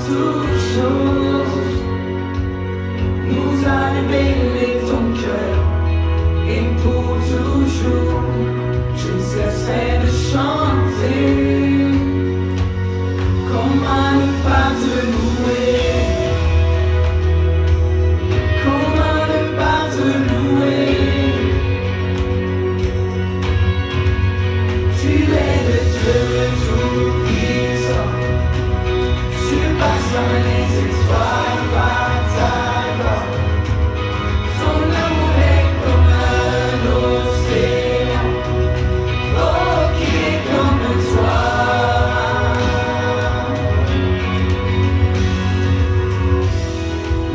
toutes choses nous a révélé ton cœur, et pour toujours je cesserai de chanter. Comment ne pas te louer? Comment ne pas te louer? Tu es le Dieu tout-puissant, surpassant les étoiles par ta gloire. Ton amour est comme un océan, oh qui est comme toi.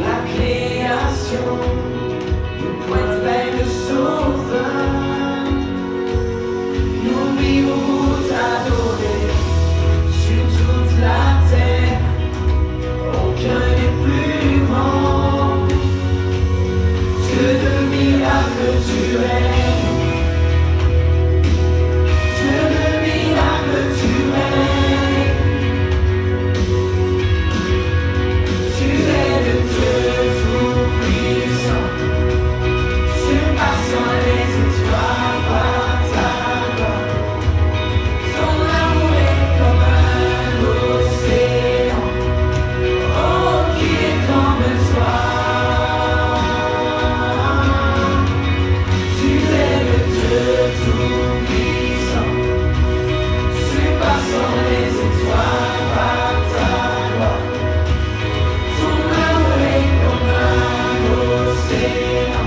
La création nous pointe vers le Sauveur. Nous vivons pour t'adorer sur toute la terre. Aucun n'est plus grand. Dieu de miracles tu es. Dieu de miracles tu es. Tu es le Dieu tout-puissant, surpassant les étoiles par ta gloire. Ton amour est comme un océan, oh qui est comme toi. Tu es le Dieu tout-puissant, surpassant les étoiles par ta gloire. Ton amour est comme un océan,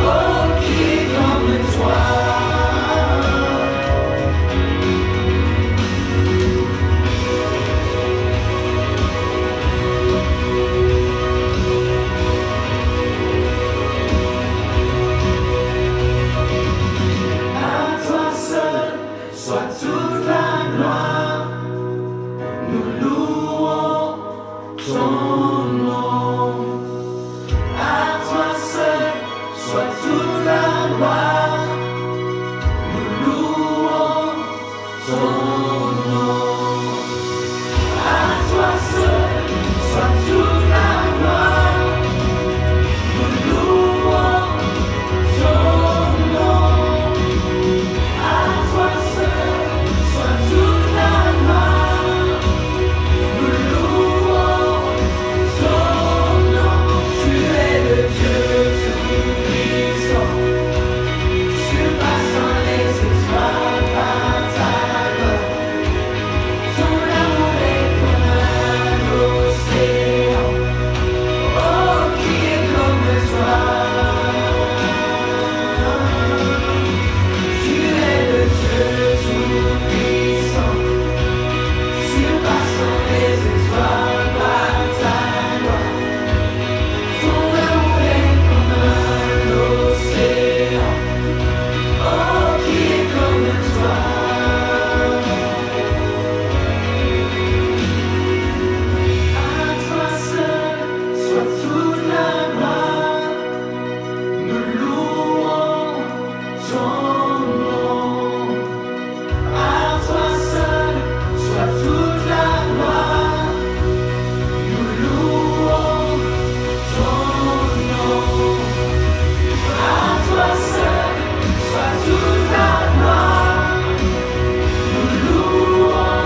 oh qui est comme toi. À toi seul soit toute la gloire, nous louons ton nom. À toi seul soit toute la gloire, nous louons ton nom. À toi seul soit toute la gloire, nous louons ton nom. À toi seul soit toute la gloire, nous louons ton nom. Tu es le Dieu tout-puissant, surpassant les étoiles par ta gloire. Ton amour est comme un océan, oh qui est comme toi. Tu es le Dieu tout-puissant, surpassant les étoiles par ta gloire. Ton amour est comme un océan, oh qui est comme toi. À toi seul soit toute la gloire, nous louons ton nom. À toi seul soit toute la gloire, nous louons ton nom. À toi seul soit toute la gloire, nous louons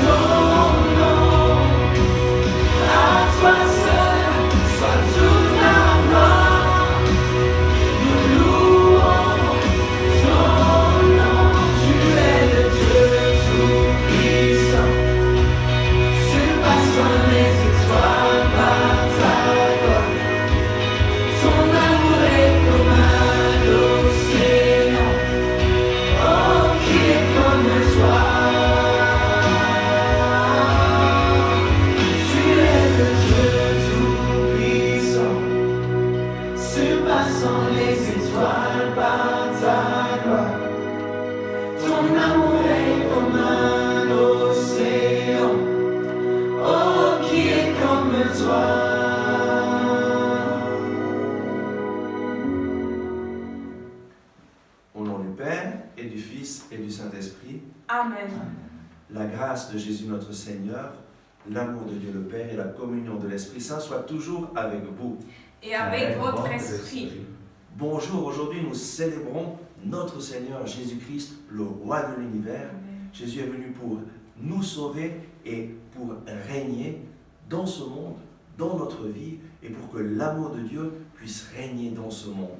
ton nom. À toi seul soit toute la gloire, nous louons ton nom. Tu es le Dieu tout-puissant, surpassant les étoiles par ta gloire. Ton amour est comme un océan, oh qui est comme toi. Tu es le Dieu tout-puissant, surpassant les étoiles par ta gloire. Ton amour est comme un océan, oh qui est comme toi. Au nom du Père et du Fils et du Saint-Esprit, Amen. la grâce de Jésus notre Seigneur, l'amour de Dieu le Père et la communion de l'Esprit Saint soient toujours avec vous. et avec votre esprit. Bonjour, aujourd'hui nous célébrons notre Seigneur Jésus-Christ, le roi de l'univers. Amen. Jésus est venu pour nous sauver et pour régner dans ce monde, dans notre vie, et pour que l'amour de Dieu puisse régner dans ce monde.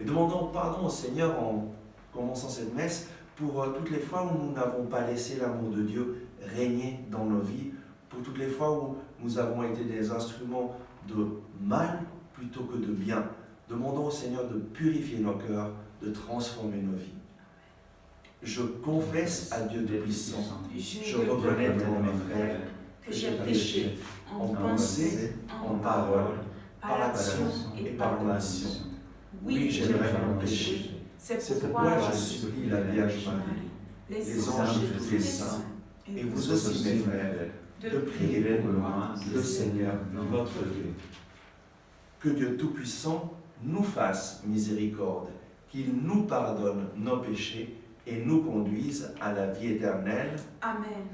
Et demandons pardon au Seigneur en commençant cette messe pour toutes les fois où nous n'avons pas laissé l'amour de Dieu régner dans nos vies, pour toutes les fois où nous avons été des instruments de mal plutôt que de bien. Demandons au Seigneur de purifier nos cœurs, de transformer nos vies. Je confesse à Dieu Tout-Puissant, je reconnais devant mes frères que j'ai péché en pensée, en parole, par l'action et par l'omission. Oui, j'ai vraiment péché. C'est pourquoi je supplie la Vierge Marie, les anges et tous les saints, et vous aussi mes frères, de prier prier pour moi, le Seigneur, notre Dieu. Que Dieu Tout-Puissant nous fasse miséricorde, qu'il nous pardonne nos péchés et nous conduise à la vie éternelle. Amen.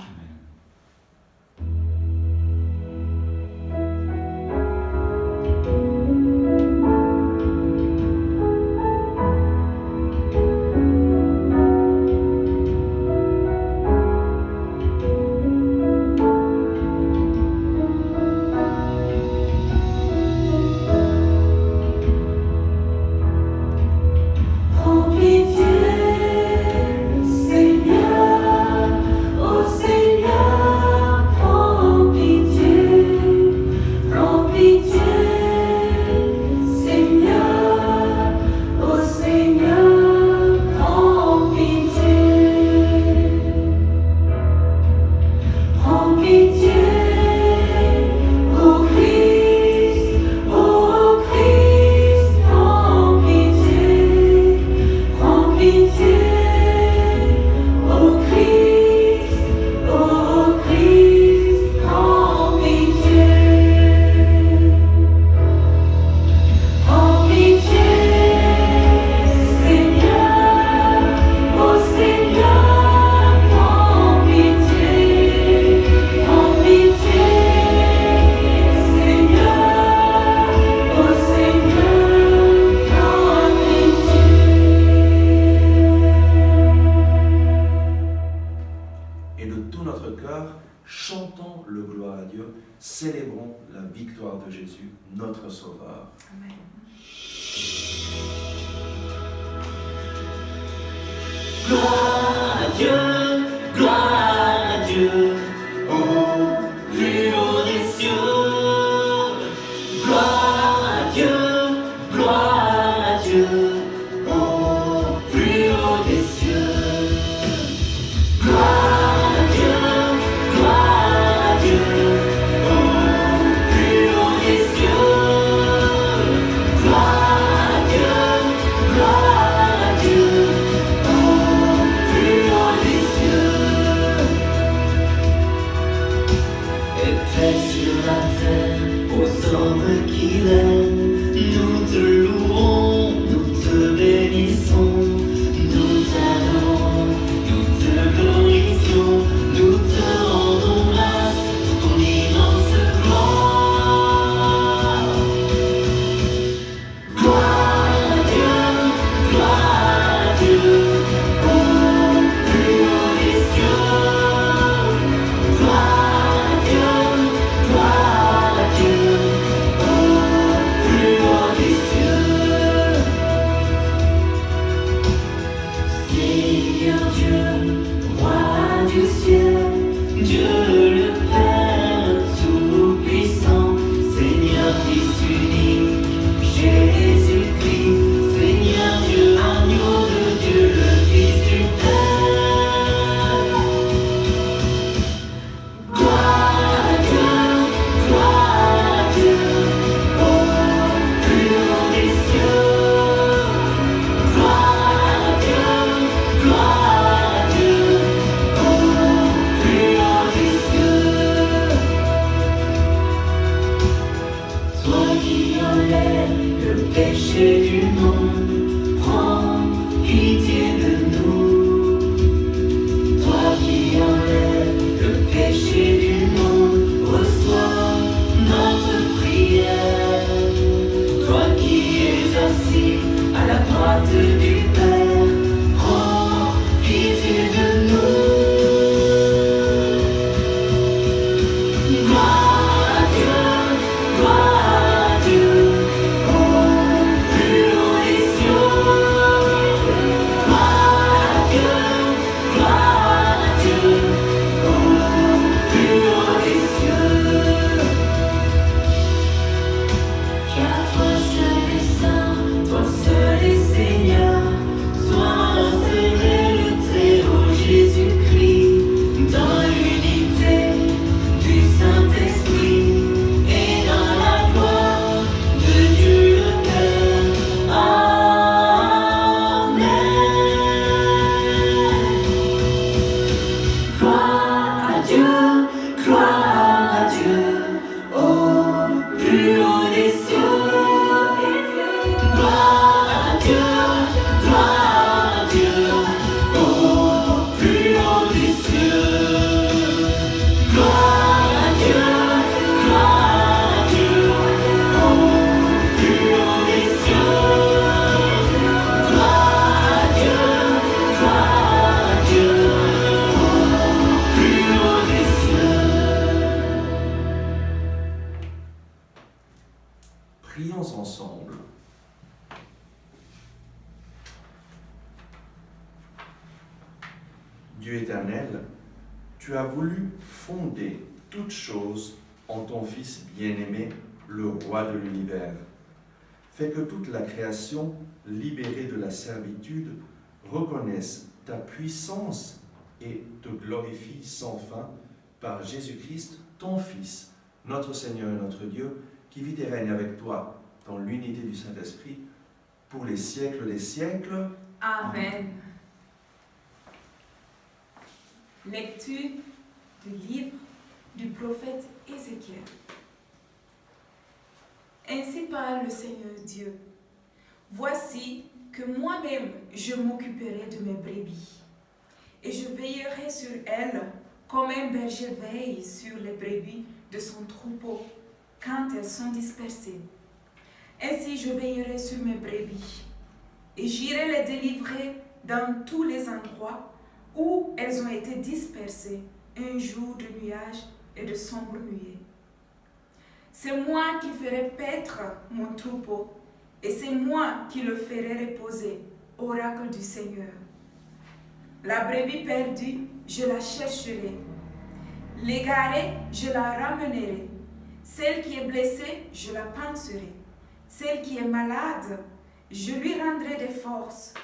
Prends pitié, Seigneur, ô Seigneur, prends pitié, Seigneur, ô Seigneur, prends pitié, ô Christ, prends pitié. Prends pitié, ô Christ, prends pitié. Prends pitié, Seigneur, ô Seigneur, prends pitié, Seigneur, ô Seigneur, prends pitié. Et de tout notre cœur, chantons le gloire à Dieu, célébrons la victoire de Jésus, notre Sauveur. Amen. Gloire à Dieu, gloire à Dieu, au plus haut des cieux. Gloire à Dieu, au plus haut des cieux. Gloire à Dieu, au plus haut des cieux. Gloire à Dieu, Dieu éternel, tu as voulu fonder toutes choses en ton Fils bien-aimé, le roi de l'univers. Fais que toute la création, libérée de la servitude, reconnaisse ta puissance et te glorifie sans fin par Jésus-Christ, ton Fils, notre Seigneur et notre Dieu, qui vit et règne avec toi dans l'unité du Saint-Esprit pour les siècles des siècles. Amen. Lecture du livre du prophète Ézéchiel. Ainsi parle le Seigneur Dieu. Voici que moi-même je m'occuperai de mes brebis, et je veillerai sur elles comme un berger veille sur les brebis de son troupeau quand elles sont dispersées. Ainsi je veillerai sur mes brebis, et j'irai les délivrer dans tous les endroits où elles ont été dispersées un jour de nuages et de sombres nuées. C'est moi qui ferai paître mon troupeau, et c'est moi qui le ferai reposer, oracle du Seigneur. La brebis perdue, je la chercherai. L'égarée, je la ramènerai. Celle qui est blessée, je la panserai. Celle qui est malade, je lui rendrai des forces.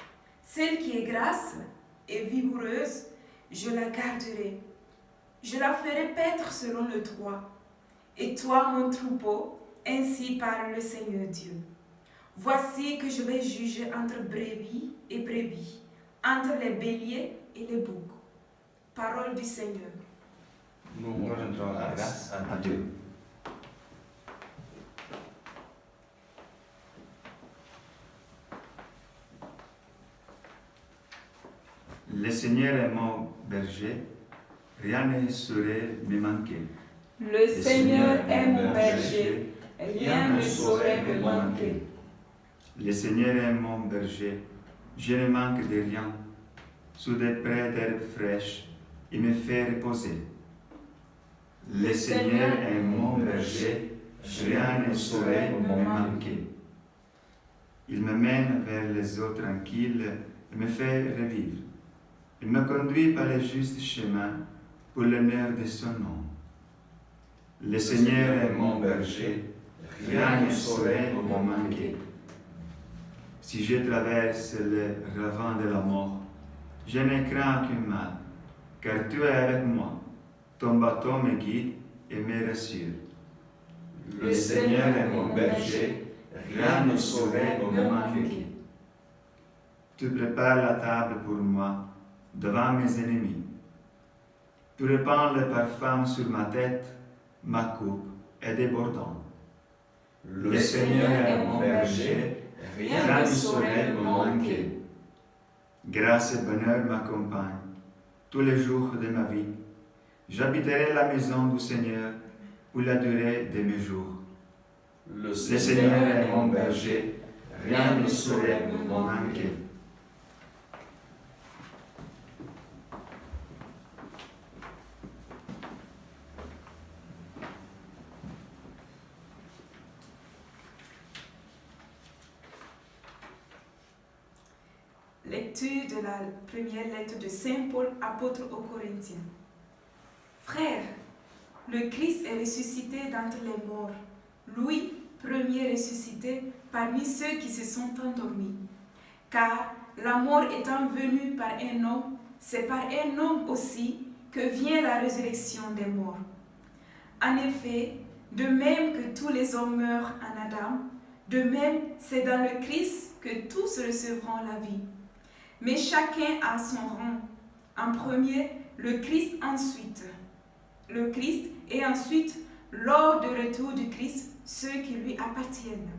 Celle qui est grasse et vigoureuse, je la garderai. Je la ferai paître selon le droit. Et toi, mon troupeau, ainsi parle le Seigneur Dieu. Voici que je vais juger entre brebis et brebis, entre les béliers et les boucs. Parole du Seigneur. Nous rendons grâce à Dieu. Le Seigneur est mon berger, rien ne saurait me manquer. Le Seigneur est mon berger, rien ne saurait me manquer. Le Seigneur est mon berger, je ne manque de rien. Sous des prés d'herbes fraîches, il me fait reposer. Le Seigneur est mon berger, rien ne saurait me manquer. Il me mène vers les eaux tranquilles et me fait revivre. Il me conduit par le juste chemin pour l'honneur de son nom. Le Seigneur est mon berger, rien ne saurait me manquer. Si je traverse le ravin de la mort, je ne crains aucun mal, car tu es avec moi. Ton bâton me guide et me rassure. Le Seigneur est mon berger, rien ne saurait me manquer. Tu prépares la table pour moi devant mes ennemis. Tu répands le parfum sur ma tête, ma coupe est débordante. Le Seigneur est mon berger, rien ne saurait me manquer. Grâce et bonheur m'accompagnent tous les jours de ma vie. J'habiterai la maison du Seigneur pour la durée de mes jours. Le Seigneur est mon berger, rien ne saurait me manquer. Lecture de la première lettre de Saint Paul, apôtre aux Corinthiens. Frères, le Christ est ressuscité d'entre les morts, lui, premier ressuscité parmi ceux qui se sont endormis. Car la mort étant venue par un homme, c'est par un homme aussi que vient la résurrection des morts. En effet, de même que tous les hommes meurent en Adam, de même c'est dans le Christ que tous recevront la vie. Mais chacun a son rang. En premier, le Christ ensuite. Le Christ et ensuite, lors du retour du Christ, ceux qui lui appartiennent.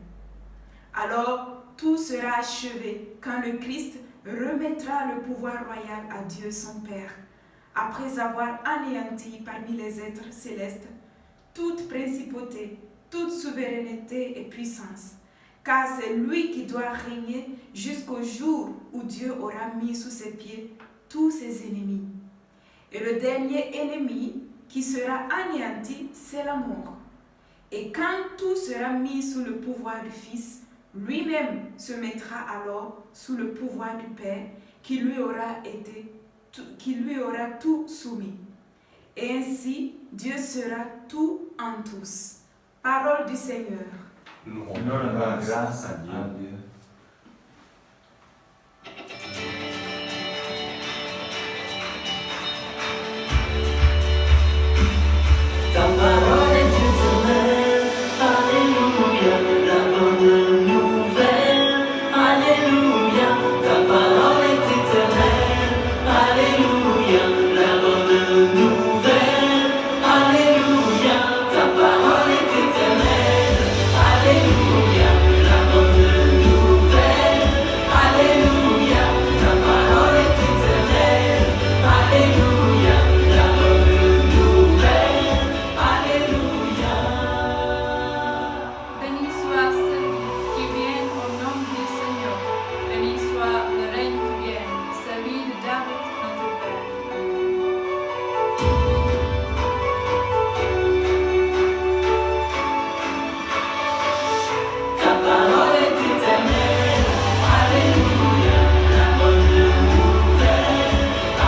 Alors, tout sera achevé quand le Christ remettra le pouvoir royal à Dieu son Père, après avoir anéanti parmi les êtres célestes toute principauté, toute souveraineté et puissance. Car c'est lui qui doit régner jusqu'au jour où Dieu aura mis sous ses pieds tous ses ennemis. Et le dernier ennemi qui sera anéanti, c'est la mort. Et quand tout sera mis sous le pouvoir du Fils, lui-même se mettra alors sous le pouvoir du Père qui lui qui lui aura tout soumis. Et ainsi, Dieu sera tout en tous. Parole du Seigneur. Nous On rendra grâce à Dieu. Ta parole est éternelle, alléluia, la bonne nouvelle, alléluia. Ta parole est éternelle, alléluia, la bonne nouvelle, alléluia. Ta parole est éternelle, alléluia, la bonne nouvelle, alléluia. Ta parole est éternelle, alléluia, la bonne nouvelle. Alléluia. Béni soit celui qui vient au nom du Seigneur. Béni soit le règne qui vient, celui de David, notre Père. Ta parole est éternelle. Alléluia. La bonne nouvelle.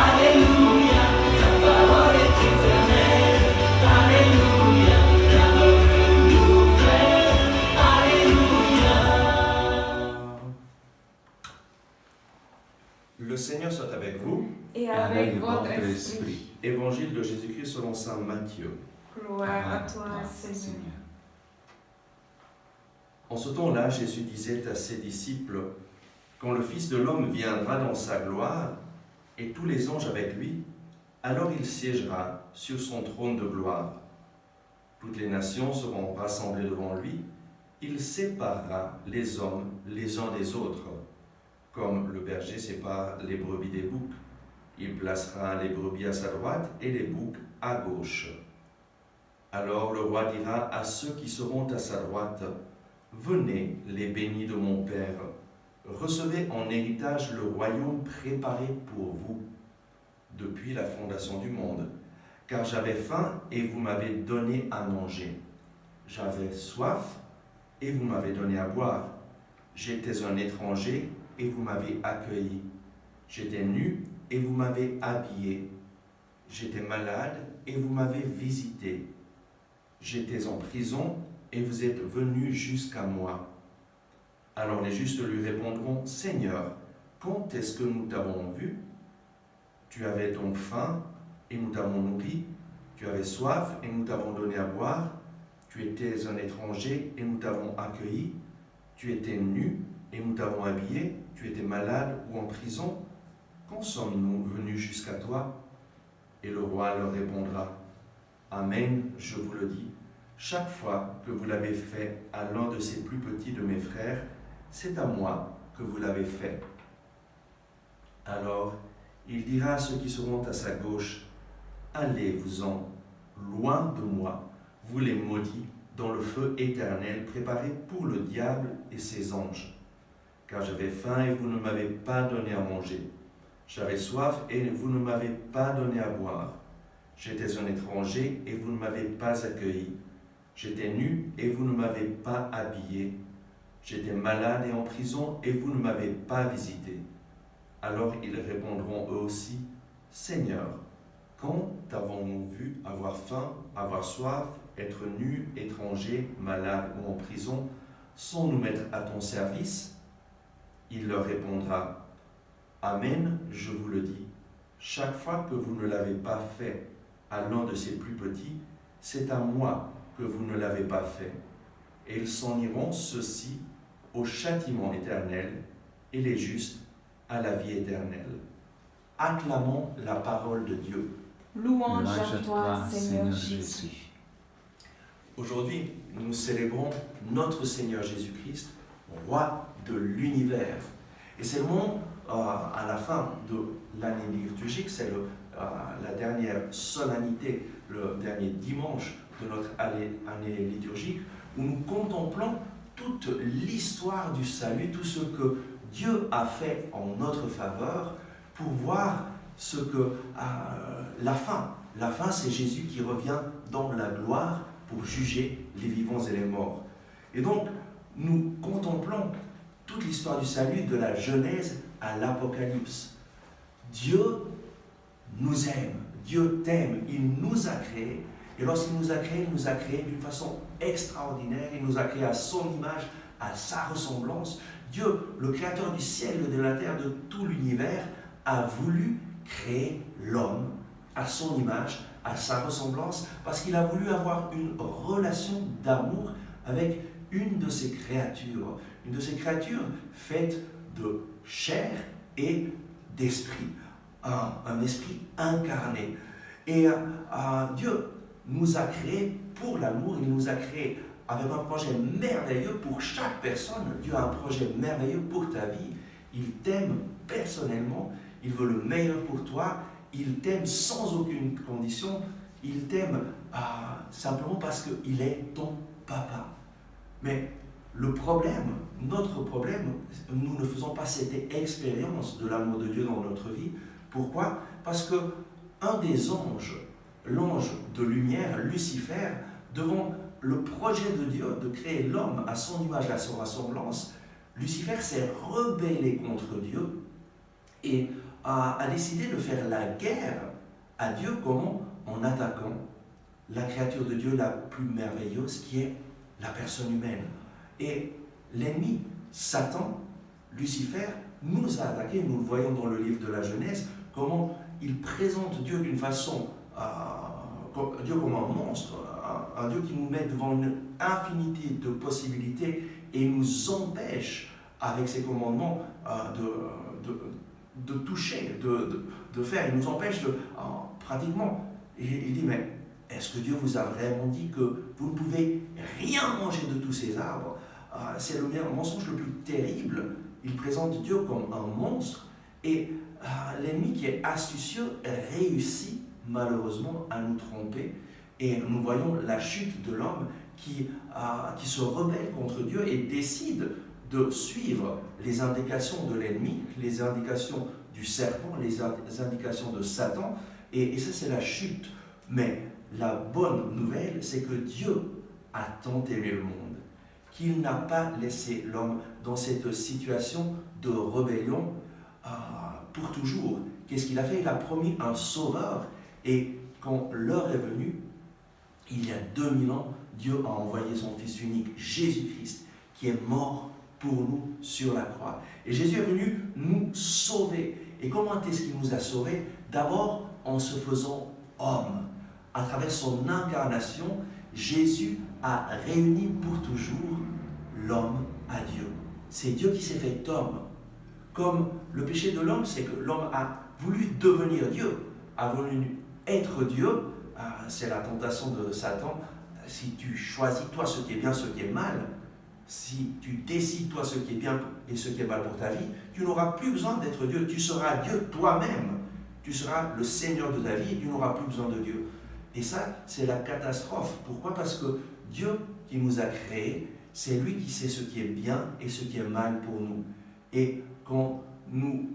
Alléluia. Ta parole est éternelle. Alléluia. La bonne nouvelle. Alléluia. Le Seigneur soit avec vous. Et Avec avec votre votre esprit. esprit. Évangile de Jésus-Christ selon saint Matthieu. Gloire à toi, Seigneur. En ce temps-là, Jésus disait à ses disciples, « Quand le Fils de l'homme viendra dans sa gloire, et tous les anges avec lui, alors il siégera sur son trône de gloire. Toutes les nations seront rassemblées devant lui, il séparera les hommes les uns des autres, comme le berger sépare les brebis des boucs. Il placera les brebis à sa droite et les boucs à gauche. Alors le roi dira à ceux qui seront à sa droite, « Venez, les bénis de mon Père, recevez en héritage le royaume préparé pour vous depuis la fondation du monde. Car j'avais faim et vous m'avez donné à manger. J'avais soif et vous m'avez donné à boire. J'étais un étranger et vous m'avez accueilli. J'étais nu et vous m'avez habillé. J'étais malade et vous m'avez visité. J'étais en prison et vous êtes venus jusqu'à moi. » Alors les justes lui répondront, « Seigneur, quand est-ce que nous t'avons vu? Tu avais donc faim et nous t'avons nourri. Tu avais soif et nous t'avons donné à boire. Tu étais un étranger et nous t'avons accueilli. Tu étais nu et nous t'avons habillé. Tu étais malade ou en prison. Quand sommes-nous venus jusqu'à toi? » Et le roi leur répondra, « Amen, je vous le dis, chaque fois que vous l'avez fait à l'un de ces plus petits de mes frères, c'est à moi que vous l'avez fait. » Alors, il dira à ceux qui seront à sa gauche, « Allez-vous-en, loin de moi, vous les maudits, dans le feu éternel préparé pour le diable et ses anges. Car j'avais faim et vous ne m'avez pas donné à manger. J'avais soif et vous ne m'avez pas donné à boire. J'étais un étranger et vous ne m'avez pas accueilli. J'étais nu et vous ne m'avez pas habillé. J'étais malade et en prison et vous ne m'avez pas visité. » Alors ils répondront eux aussi, « Seigneur, quand t'avons-nous vu avoir faim, avoir soif, être nu, étranger, malade ou en prison, sans nous mettre à ton service ?» Il leur répondra, « Amen, je vous le dis, chaque fois que vous ne l'avez pas fait à l'un de ces plus petits, c'est à moi que vous ne l'avez pas fait. » Et ils s'en iront, ceux-ci, au châtiment éternel, et les justes à la vie éternelle. Acclamons la parole de Dieu. Louange à toi, Seigneur Jésus. Aujourd'hui, nous célébrons notre Seigneur Jésus-Christ, roi de l'univers. Et c'est le moment, à la fin de l'année liturgique, c'est la dernière solennité, le dernier dimanche de notre année liturgique, où nous contemplons toute l'histoire du salut, tout ce que Dieu a fait en notre faveur, pour voir ce que la fin, c'est Jésus qui revient dans la gloire pour juger les vivants et les morts. Et donc, nous contemplons toute l'histoire du salut de la Genèse à l'Apocalypse. Dieu nous aime. Dieu t'aime, il nous a créés. Et lorsqu'il nous a créés d'une façon extraordinaire. Il nous a créés à son image, à sa ressemblance. Dieu, le créateur du ciel et de la terre, de tout l'univers, a voulu créer l'homme à son image, à sa ressemblance, parce qu'il a voulu avoir une relation d'amour avec une de ses créatures faite de chair et d'esprit, un esprit incarné. Et Dieu nous a créés pour l'amour, il nous a créés avec un projet merveilleux pour chaque personne. Dieu a un projet merveilleux pour ta vie. Il t'aime personnellement, il veut le meilleur pour toi, il t'aime sans aucune condition, il t'aime simplement parce qu'il est ton papa. Mais le problème, notre problème, nous ne faisons pas cette expérience de l'amour de Dieu dans notre vie. Pourquoi? Parce que un des anges, l'ange de lumière, Lucifer, devant le projet de Dieu de créer l'homme à son image, à son ressemblance, Lucifer s'est rebellé contre Dieu et a décidé de faire la guerre à Dieu. Comment? En attaquant la créature de Dieu la plus merveilleuse, qui est la personne humaine. Et l'ennemi, Satan, Lucifer, nous a attaqués. Nous le voyons dans le livre de la Genèse, comment il présente Dieu d'une façon, Dieu comme un monstre, un Dieu qui nous met devant une infinité de possibilités et nous empêche, avec ses commandements, de toucher, de faire. Il nous empêche pratiquement. Et il dit, mais est-ce que Dieu vous a vraiment dit que vous ne pouvez rien manger de tous ces arbres? C'est le mensonge le plus terrible. Il présente Dieu comme un monstre. Et l'ennemi qui est astucieux réussit malheureusement à nous tromper. Et nous voyons la chute de l'homme qui se rebelle contre Dieu et décide de suivre les indications de l'ennemi, les indications du serpent, les indications de Satan. Et ça, c'est la chute. Mais la bonne nouvelle, c'est que Dieu a tant aimé le monde qu'il n'a pas laissé l'homme dans cette situation de rébellion pour toujours. Qu'est-ce qu'il a fait? Il a promis un sauveur. Et quand l'heure est venue, il y a 2000 ans, Dieu a envoyé son Fils unique, Jésus-Christ, qui est mort pour nous sur la croix. Et Jésus est venu nous sauver. Et comment est-ce qu'il nous a sauvés? D'abord, en se faisant homme. À travers son incarnation, Jésus a réuni pour toujours l'homme à Dieu. C'est Dieu qui s'est fait homme. Comme le péché de l'homme, c'est que l'homme a voulu devenir Dieu, a voulu être Dieu. C'est la tentation de Satan. Si tu choisis toi ce qui est bien, ce qui est mal, si tu décides toi ce qui est bien et ce qui est mal pour ta vie, tu n'auras plus besoin d'être Dieu. Tu seras Dieu toi-même. Tu seras le Seigneur de ta vie et tu n'auras plus besoin de Dieu. Et ça, c'est la catastrophe. Pourquoi? Parce que Dieu qui nous a créés, c'est lui qui sait ce qui est bien et ce qui est mal pour nous. Et quand nous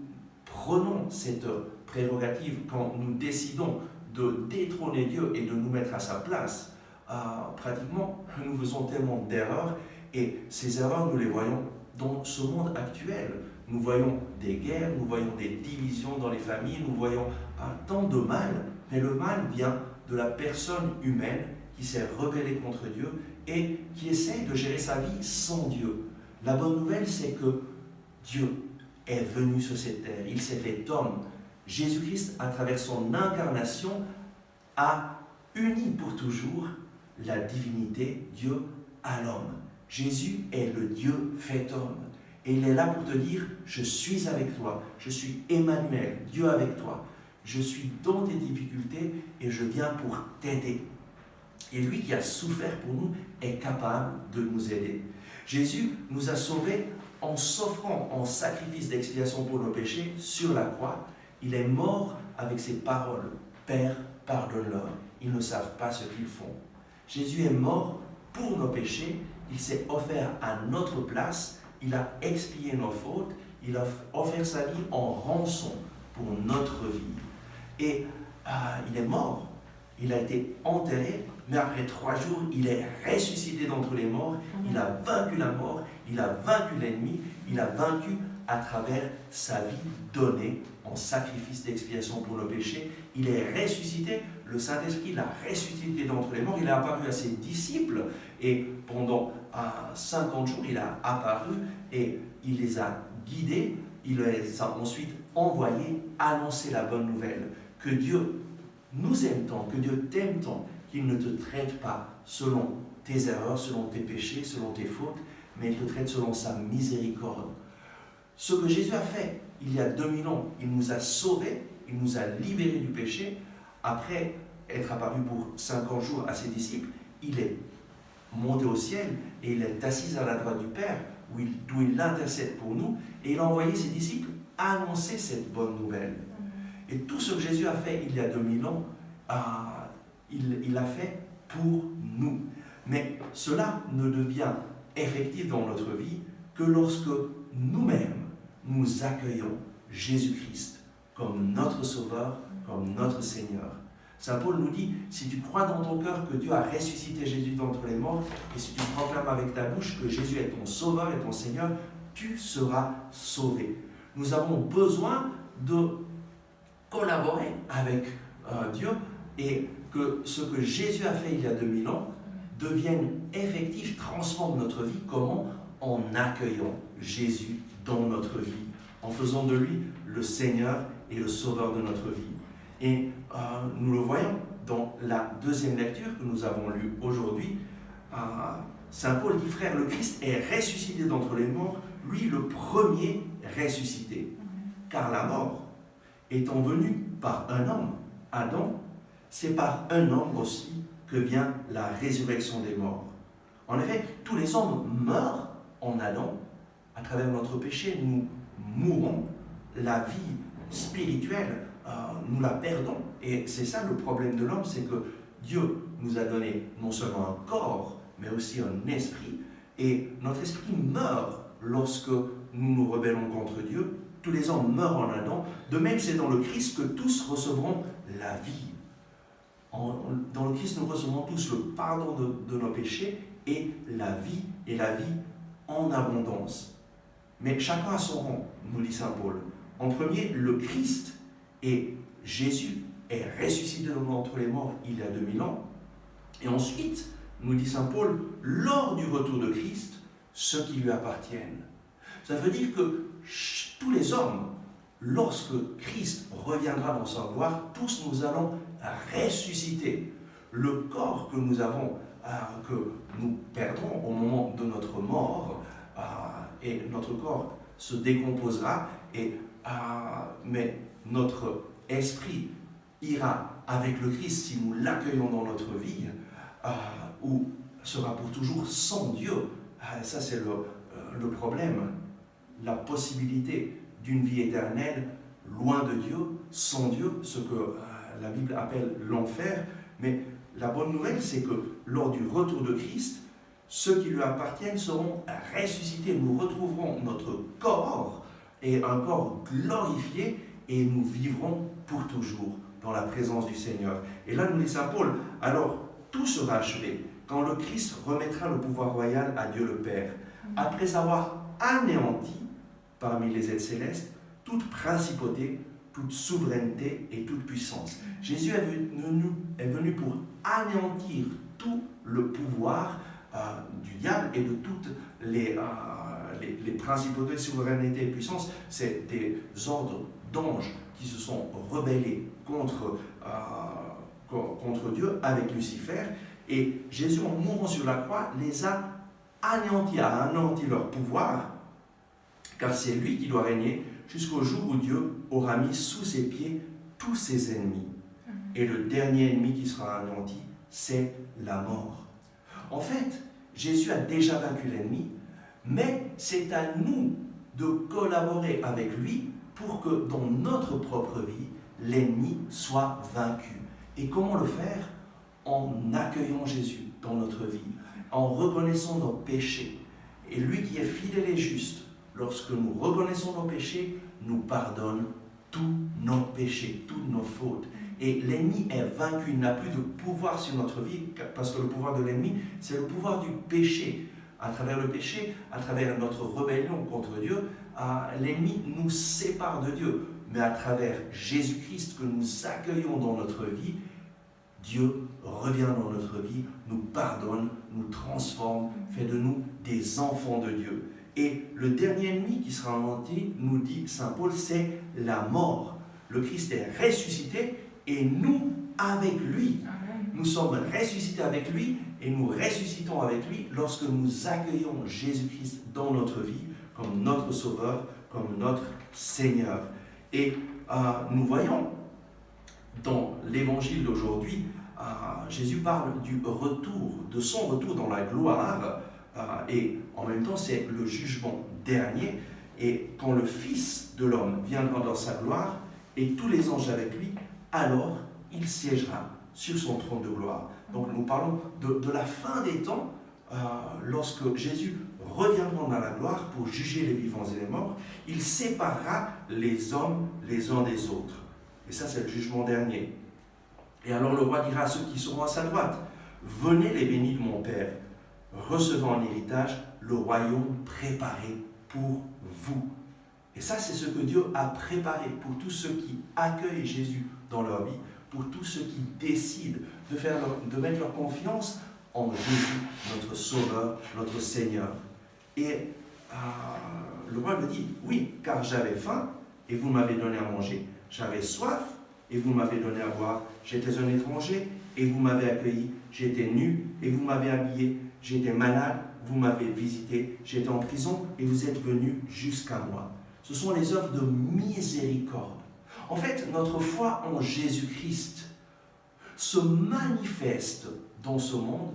prenons cette prérogative, quand nous décidons de détrôner Dieu et de nous mettre à sa place, pratiquement, nous faisons tellement d'erreurs. Et ces erreurs, nous les voyons dans ce monde actuel. Nous voyons des guerres, nous voyons des divisions dans les familles, nous voyons tant de mal. Mais le mal vient de la personne humaine qui s'est rebellée contre Dieu et qui essaye de gérer sa vie sans Dieu. La bonne nouvelle, c'est que Dieu est venu sur cette terre. Il s'est fait homme. Jésus-Christ, à travers son incarnation, a uni pour toujours la divinité, Dieu, à l'homme. Jésus est le Dieu fait homme. Et il est là pour te dire, je suis avec toi, je suis Emmanuel, Dieu avec toi. Je suis dans tes difficultés et je viens pour t'aider. Et lui qui a souffert pour nous est capable de nous aider. Jésus nous a sauvés en s'offrant en sacrifice d'expiation pour nos péchés sur la croix. Il est mort avec ses paroles. Père, pardonne-leur, ils ne savent pas ce qu'ils font. Jésus est mort pour nos péchés. Il s'est offert à notre place. Il a expié nos fautes. Il a offert sa vie en rançon pour notre vie. Et il est mort. Il a été enterré. Mais après 3 jours, il est ressuscité d'entre les morts. Il a vaincu la mort. Il a vaincu l'ennemi. Il a vaincu à travers sa vie donnée en sacrifice d'expiation pour nos péchés. Il est ressuscité, le Saint-Esprit l'a ressuscité d'entre les morts, il est apparu à ses disciples et pendant 50 jours, il a apparu et il les a guidés, il les a ensuite envoyés annoncer la bonne nouvelle, que Dieu nous aime tant, que Dieu t'aime tant, qu'il ne te traite pas selon tes erreurs, selon tes péchés, selon tes fautes, mais il te traite selon sa miséricorde. Ce que Jésus a fait il y a 2000 ans, il nous a sauvés, il nous a libérés du péché. Après être apparu pour 50 jours à ses disciples, il est monté au ciel et il est assis à la droite du Père, d'où il intercède pour nous, et il a envoyé ses disciples annoncer cette bonne nouvelle. Et tout ce que Jésus a fait il y a 2000 ans, il l'a fait pour nous. Mais cela ne devient effectif dans notre vie que lorsque nous-mêmes, nous accueillons Jésus-Christ comme notre Sauveur, comme notre Seigneur. Saint Paul nous dit, si tu crois dans ton cœur que Dieu a ressuscité Jésus d'entre les morts, et si tu proclames avec ta bouche que Jésus est ton Sauveur et ton Seigneur, tu seras sauvé. Nous avons besoin de collaborer avec Dieu et que ce que Jésus a fait il y a 2000 ans devienne effectif, transforme notre vie. Comment? En accueillant Jésus dans notre vie, en faisant de lui le Seigneur et le Sauveur de notre vie. Et nous le voyons dans la deuxième lecture que nous avons lue aujourd'hui. Saint Paul dit, frère, le Christ est ressuscité d'entre les morts, lui le premier ressuscité. Car la mort, étant venue par un homme, Adam, c'est par un homme aussi que vient la résurrection des morts. En effet, tous les hommes meurent en Adam. À travers notre péché, nous mourons. La vie spirituelle, nous la perdons. Et c'est ça le problème de l'homme, c'est que Dieu nous a donné non seulement un corps, mais aussi un esprit. Et notre esprit meurt lorsque nous nous rebellons contre Dieu. Tous les hommes meurent en Adam. De même, c'est dans le Christ que tous recevront la vie. Dans le Christ, nous recevons tous le pardon de nos péchés et la vie en abondance. Mais chacun a son rang, nous dit Saint Paul. En premier, le Christ et Jésus est ressuscité d'entre les morts il y a 2000 ans. Et ensuite, nous dit Saint Paul, lors du retour de Christ, ceux qui lui appartiennent. Ça veut dire que tous les hommes, lorsque Christ reviendra dans sa gloire, tous nous allons ressusciter. Le corps que nous avons, que nous perdrons au moment de notre mort, et notre corps se décomposera, mais notre esprit ira avec le Christ si nous l'accueillons dans notre vie, ou sera pour toujours sans Dieu. Ça c'est le problème, la possibilité d'une vie éternelle loin de Dieu, sans Dieu, ce que la Bible appelle l'enfer. Mais la bonne nouvelle, c'est que lors du retour de Christ, ceux qui lui appartiennent seront ressuscités. Nous retrouverons notre corps, et un corps glorifié, et nous vivrons pour toujours dans la présence du Seigneur. Et là, nous dit Saint Paul, alors tout sera achevé quand le Christ remettra le pouvoir royal à Dieu le Père, après avoir anéanti parmi les êtres célestes toute principauté, toute souveraineté et toute puissance. Jésus est venu pour anéantir tout le pouvoir du diable et de toutes les principautés, souverainetés et puissances. C'est des ordres d'anges qui se sont rebellés contre Dieu avec Lucifer. Et Jésus, en mourant sur la croix, les a anéantis, a anéanti leur pouvoir, car c'est lui qui doit régner jusqu'au jour où Dieu aura mis sous ses pieds tous ses ennemis. Et le dernier ennemi qui sera anéanti, c'est la mort. En fait, Jésus a déjà vaincu l'ennemi, mais c'est à nous de collaborer avec lui pour que dans notre propre vie, l'ennemi soit vaincu. Et comment le faire? En accueillant Jésus dans notre vie, en reconnaissant nos péchés. Et lui qui est fidèle et juste, lorsque nous reconnaissons nos péchés, nous pardonne tous nos péchés, toutes nos fautes. Et l'ennemi est vaincu, il n'a plus de pouvoir sur notre vie, parce que le pouvoir de l'ennemi, c'est le pouvoir du péché. À travers le péché, à travers notre rébellion contre Dieu, l'ennemi nous sépare de Dieu. Mais à travers Jésus-Christ que nous accueillons dans notre vie, Dieu revient dans notre vie, nous pardonne, nous transforme, fait de nous des enfants de Dieu. Et le dernier ennemi qui sera inventé, nous dit Saint Paul, c'est la mort. Le Christ est ressuscité et nous avec lui. Nous sommes ressuscités avec lui et nous ressuscitons avec lui lorsque nous accueillons Jésus-Christ dans notre vie comme notre Sauveur, comme notre Seigneur. Et nous voyons dans l'évangile d'aujourd'hui, Jésus parle du retour, de son retour dans la gloire, et en même temps c'est le jugement dernier. Et quand le Fils de l'homme viendra dans sa gloire, et tous les anges avec lui, alors il siégera sur son trône de gloire. Donc nous parlons de la fin des temps, lorsque Jésus reviendra dans la gloire pour juger les vivants et les morts, il séparera les hommes les uns des autres. Et ça, c'est le jugement dernier. Et alors le roi dira à ceux qui seront à sa droite, « Venez les bénis de mon Père, recevez en héritage le royaume préparé pour vous. » Et ça, c'est ce que Dieu a préparé pour tous ceux qui accueillent Jésus dans leur vie, pour tous ceux qui décident de mettre leur confiance en Jésus, notre Sauveur, notre Seigneur. Et le roi me dit, oui, car j'avais faim et vous m'avez donné à manger. J'avais soif et vous m'avez donné à boire. J'étais un étranger et vous m'avez accueilli. J'étais nu et vous m'avez habillé. J'étais malade, vous m'avez visité. J'étais en prison et vous êtes venus jusqu'à moi. Ce sont les œuvres de miséricorde. En fait, notre foi en Jésus-Christ se manifeste dans ce monde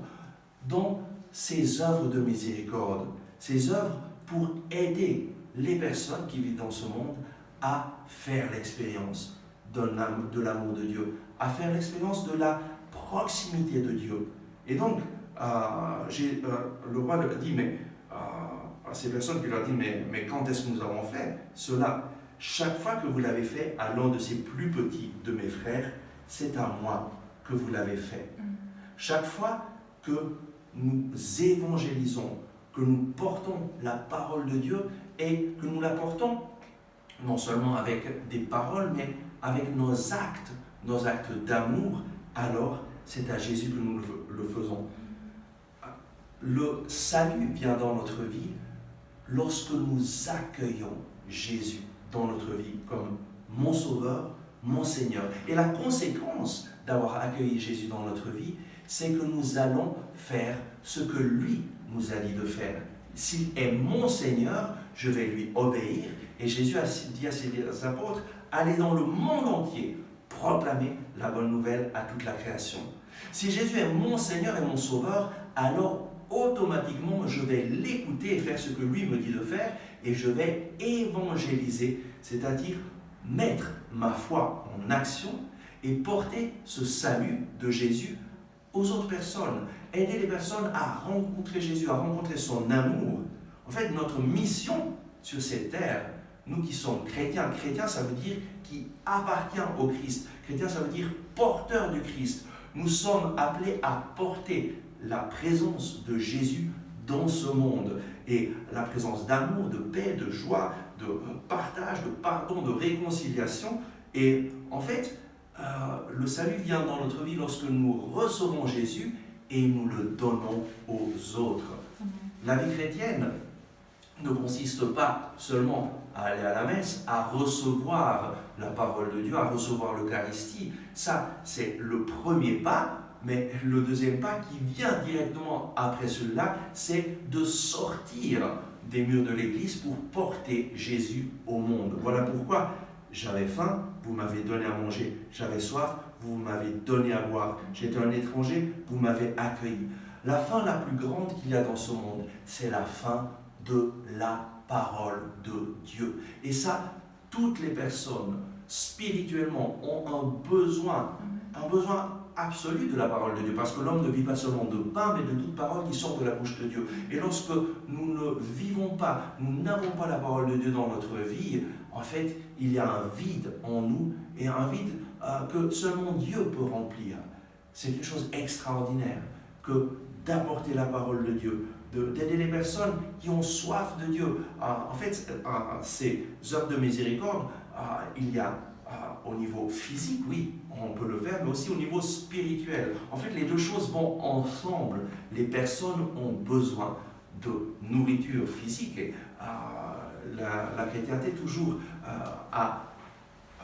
dans ces œuvres de miséricorde. Ces œuvres pour aider les personnes qui vivent dans ce monde à faire l'expérience de l'amour de Dieu, à faire l'expérience de la proximité de Dieu. Et donc, le roi leur dit, à ces personnes qui leur disent, mais quand est-ce que nous avons fait cela? Chaque fois que vous l'avez fait à l'un de ces plus petits de mes frères, c'est à moi que vous l'avez fait. Chaque fois que nous évangélisons, que nous portons la parole de Dieu et que nous la portons non seulement avec des paroles, mais avec nos actes d'amour, alors c'est à Jésus que nous le faisons. Le salut vient dans notre vie lorsque nous accueillons Jésus dans notre vie comme mon Sauveur, mon Seigneur. Et la conséquence d'avoir accueilli Jésus dans notre vie, c'est que nous allons faire ce que lui nous a dit de faire. S'il est mon Seigneur, je vais lui obéir. Et Jésus a dit à ses apôtres, allez dans le monde entier, proclamer la bonne nouvelle à toute la création. Si Jésus est mon Seigneur et mon Sauveur, alors automatiquement je vais l'écouter et faire ce que lui me dit de faire, et je vais évangéliser, c'est-à-dire mettre ma foi en action et porter ce salut de Jésus aux autres personnes, aider les personnes à rencontrer Jésus, à rencontrer son amour. En fait, notre mission sur cette terre, nous qui sommes chrétiens, chrétien ça veut dire qui appartient au Christ, chrétien ça veut dire porteur du Christ. Nous sommes appelés à porter la présence de Jésus dans ce monde, et la présence d'amour, de paix, de joie, de partage, de pardon, de réconciliation. Et en fait, le salut vient dans notre vie lorsque nous recevons Jésus et nous le donnons aux autres. La vie chrétienne ne consiste pas seulement à aller à la messe, à recevoir la parole de Dieu, à recevoir l'Eucharistie. Ça, c'est le premier pas. Mais le deuxième pas qui vient directement après celui-là, c'est de sortir des murs de l'Église pour porter Jésus au monde. Voilà pourquoi j'avais faim, vous m'avez donné à manger. J'avais soif, vous m'avez donné à boire. J'étais un étranger, vous m'avez accueilli. La faim la plus grande qu'il y a dans ce monde, c'est la faim de la parole de Dieu. Et ça, toutes les personnes spirituellement ont un besoin absolu de la parole de Dieu, parce que l'homme ne vit pas seulement de pain, mais de toute parole qui sort de la bouche de Dieu. Et lorsque nous ne vivons pas, nous n'avons pas la parole de Dieu dans notre vie, en fait, il y a un vide en nous, et un vide que seulement Dieu peut remplir. C'est une chose extraordinaire que d'apporter la parole de Dieu, d'aider les personnes qui ont soif de Dieu. En fait, ces œuvres de miséricorde, il y a au niveau physique, oui, on peut le faire, mais aussi au niveau spirituel. En fait, les deux choses vont ensemble. Les personnes ont besoin de nourriture physique. Et, la chrétienté toujours a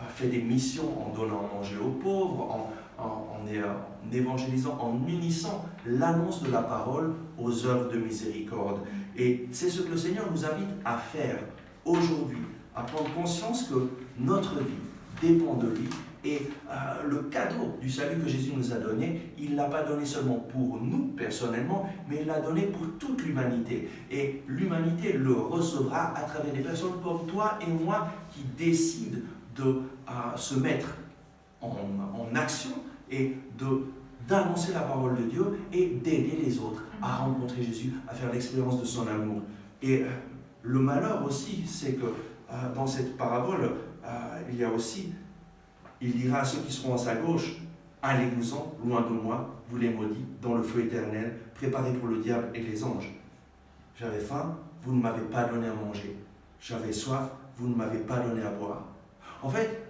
fait des missions en donnant à manger aux pauvres, en évangélisant, en unissant l'annonce de la parole aux œuvres de miséricorde. Et c'est ce que le Seigneur nous invite à faire aujourd'hui, à prendre conscience que notre vie dépend de lui. Et le cadeau du salut que Jésus nous a donné, il ne l'a pas donné seulement pour nous personnellement, mais il l'a donné pour toute l'humanité. Et l'humanité le recevra à travers des personnes comme toi et moi qui décident de se mettre en action et d'annoncer la parole de Dieu et d'aider les autres à rencontrer Jésus, à faire l'expérience de son amour. Et le malheur aussi, c'est que dans cette parabole, il y a aussi, il dira à ceux qui seront à sa gauche, allez-vous-en, loin de moi, vous les maudits, dans le feu éternel, préparés pour le diable et les anges. J'avais faim, vous ne m'avez pas donné à manger. J'avais soif, vous ne m'avez pas donné à boire. En fait,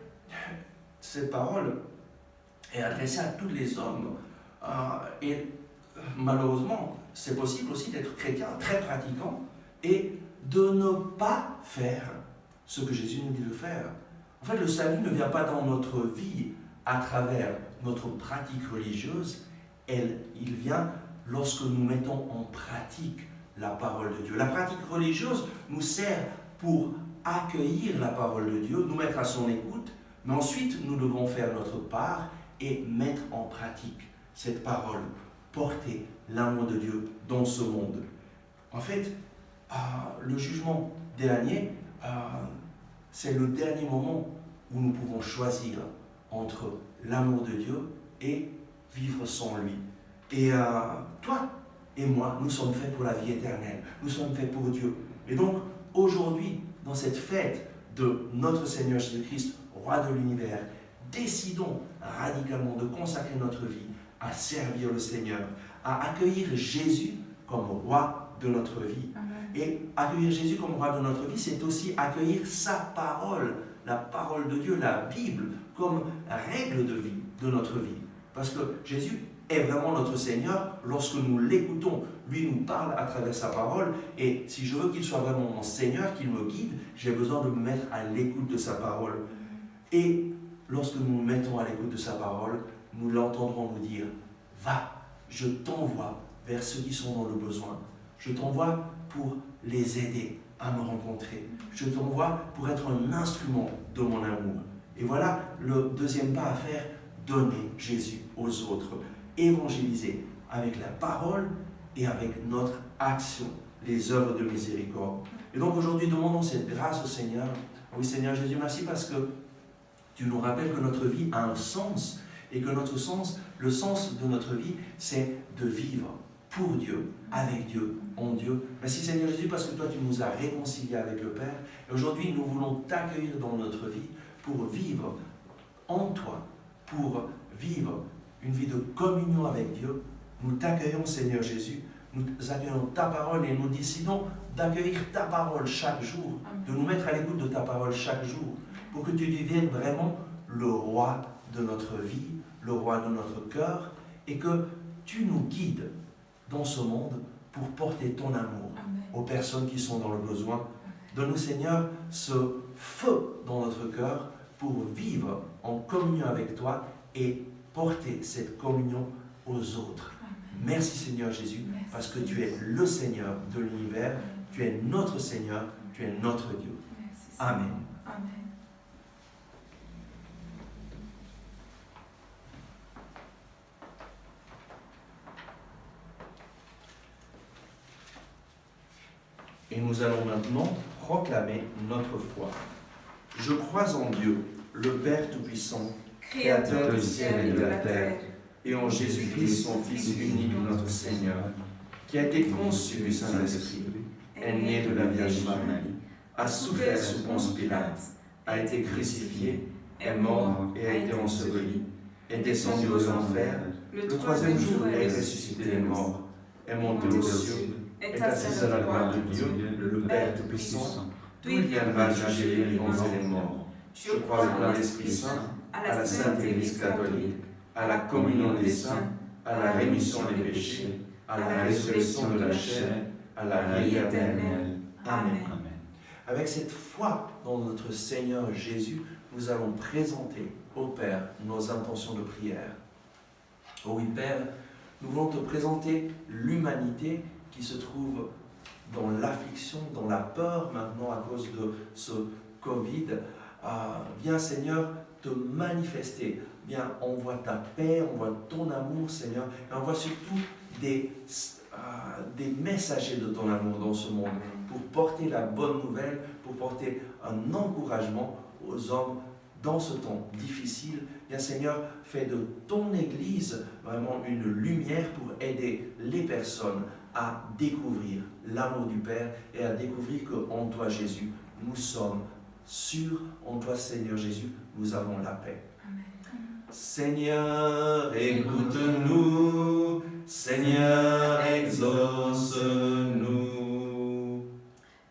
cette parole est adressée à tous les hommes. Et malheureusement, c'est possible aussi d'être chrétien, très pratiquant, et de ne pas faire ce que Jésus nous dit de faire. En fait, le salut ne vient pas dans notre vie à travers notre pratique religieuse, il vient lorsque nous mettons en pratique la parole de Dieu. La pratique religieuse nous sert pour accueillir la parole de Dieu, nous mettre à son écoute, mais ensuite nous devons faire notre part et mettre en pratique cette parole, porter l'amour de Dieu dans ce monde. En fait, le jugement dernier, c'est le dernier moment où nous pouvons choisir entre l'amour de Dieu et vivre sans lui. Et toi et moi, nous sommes faits pour la vie éternelle. Nous sommes faits pour Dieu. Et donc, aujourd'hui, dans cette fête de notre Seigneur Jésus-Christ, roi de l'univers, décidons radicalement de consacrer notre vie à servir le Seigneur, à accueillir Jésus comme roi de notre vie. Amen. Et accueillir Jésus comme roi de notre vie, c'est aussi accueillir sa parole, la parole de Dieu, la Bible, comme règle de vie de notre vie. Parce que Jésus est vraiment notre Seigneur lorsque nous l'écoutons. Lui nous parle à travers sa parole, et si je veux qu'il soit vraiment mon Seigneur, qu'il me guide, j'ai besoin de me mettre à l'écoute de sa parole. Et lorsque nous nous mettons à l'écoute de sa parole, nous l'entendrons nous dire « Va, je t'envoie vers ceux qui sont dans le besoin. Je t'envoie pour les aider à me rencontrer. Je t'envoie pour être un instrument de mon amour. » Et voilà le deuxième pas à faire, donner Jésus aux autres. Évangéliser avec la parole et avec notre action, les œuvres de miséricorde. Et donc aujourd'hui, demandons cette grâce au Seigneur. Oui Seigneur Jésus, merci parce que tu nous rappelles que notre vie a un sens et que notre sens, le sens de notre vie, c'est de vivre pour Dieu, avec Dieu, en Dieu. Merci Seigneur Jésus parce que toi tu nous as réconciliés avec le Père. Et aujourd'hui, nous voulons t'accueillir dans notre vie pour vivre en toi, pour vivre une vie de communion avec Dieu. Nous t'accueillons Seigneur Jésus, nous accueillons ta parole et nous décidons d'accueillir ta parole chaque jour, de nous mettre à l'écoute de ta parole chaque jour, pour que tu deviennes vraiment le roi de notre vie, le roi de notre cœur, et que tu nous guides dans ce monde pour porter ton amour aux personnes qui sont dans le besoin. Donne-nous Seigneur ce feu dans notre cœur pour vivre en communion avec toi et porter cette communion aux autres. Merci Seigneur Jésus, parce que tu es le Seigneur de l'univers, tu es notre Seigneur, tu es notre Dieu. Amen. Amen. Et nous allons maintenant proclamer notre foi. Je crois en Dieu, le Père Tout-Puissant, Créateur du ciel et de la terre, et en Jésus-Christ, son Fils unique, notre Seigneur, qui a été conçu du Saint-Esprit, est né de la Vierge Marie, a souffert sous Ponce Pilate, a été crucifié, est mort et a été enseveli, est descendu aux enfers, le troisième jour est ressuscité des morts, est monté aux cieux, et est assis à la droite de Dieu, le Père Tout-Puissant, d'où il viendra juger les vivants et les morts. Je crois dans l'Esprit Saint, à la Sainte Église catholique, à la communion des saints, à la rémission des péchés, à la résurrection de la chair, à la vie éternelle. Amen. Amen. Avec cette foi dans notre Seigneur Jésus, nous allons présenter au Père nos intentions de prière. Oh oui, Père, nous voulons te présenter l'humanité qui se trouve dans l'affliction, dans la peur maintenant à cause de ce Covid. Viens, Seigneur, te manifester. Viens, envoie ta paix, envoie ton amour, Seigneur, et envoie surtout des messagers de ton amour dans ce monde pour porter la bonne nouvelle, pour porter un encouragement aux hommes dans ce temps difficile. Bien Seigneur, fais de ton Église vraiment une lumière pour aider les personnes à découvrir l'amour du Père et à découvrir qu'en toi Jésus, nous sommes sûrs, en toi Seigneur Jésus, nous avons la paix. Seigneur, écoute-nous, Seigneur, exauce-nous.